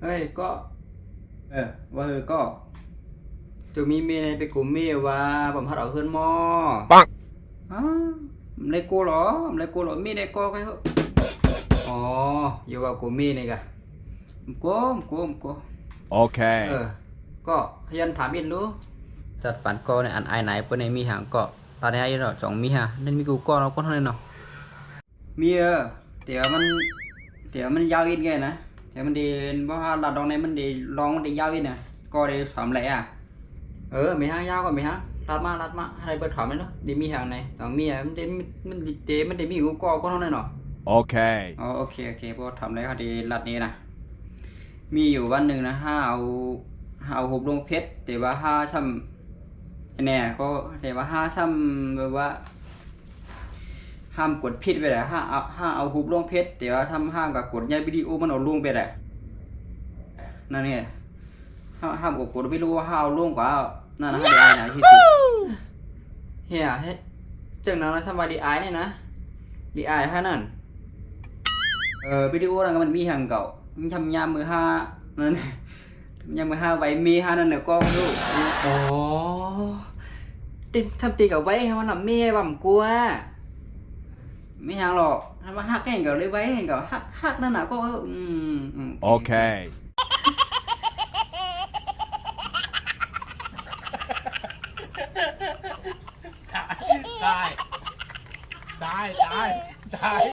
เฮ้ยก็ว่าก็จะมีเมียในไปกูเมียว่าผมพัดเอาขึ้นหม้อปังฮะไม่ได้กูหรอไม่ได้กูหรอมีในก็ใครเหรออ๋ออยู่ว่ากูมีในกะกูOkay. ก็พยันถามอินรู้จัดปันก็ในอันไอไหนเปิ้นในมีหางก็ตอนนี้ไอ้เนาะจ่องมีฮะนั่นมีกูก็เราก็เท่านั้นเนาะมีเดี๋ยวมันยาวอินไงนะเดี๋ยวมันดีเพราะว่าเราดองในมันดีลองมันดียาวอินน่ะก็ได้สามแหล่อ่ะมีหางยาวก็มีหางรัดมาให้เบิดถามเลยเนาะดีมีหางไหนต้องมีอ่ะมันได้มีกูก็เท่านั้นเนาะ Okay. อ๋อโอเคพอทำได้พอดีรัดนี้นะมีอยู่วันหนึ่งนะห้าเอาหุบลงเพชรแต่ว่าห้าซ้ำเนี่ยก็แต่ว่าห้าซ้ำแบบว่าห้ามกดผิดไปแหละห้าเอาหุบลงเพชรแต่ว่าทำห้ามกับกดย้ายวิดีโอมันเอาลงไปแหละนั่นเนี่ยห้ามกดไม่รู้ว่าห้าเอาลงกว่านั่นนะดีไอนะที่สุดเฮียจังนั้นนะสบายดีไอเนี่ยนะดีไอแค่นั้นวิดีโอนั้นมันมีhàng cậu nhầm nhầm 15นั่นnhầm 15 vậy mi haนั่นน่ะก็รู้อ๋อติทำตีกับไว้ให้มันทำเมียบ่ำกลัวไม่ห่างหรอกถ้ามาฮักแข่งกับเลยไว้แข่งกับฮักนั่นน่ะก็Okay. ได้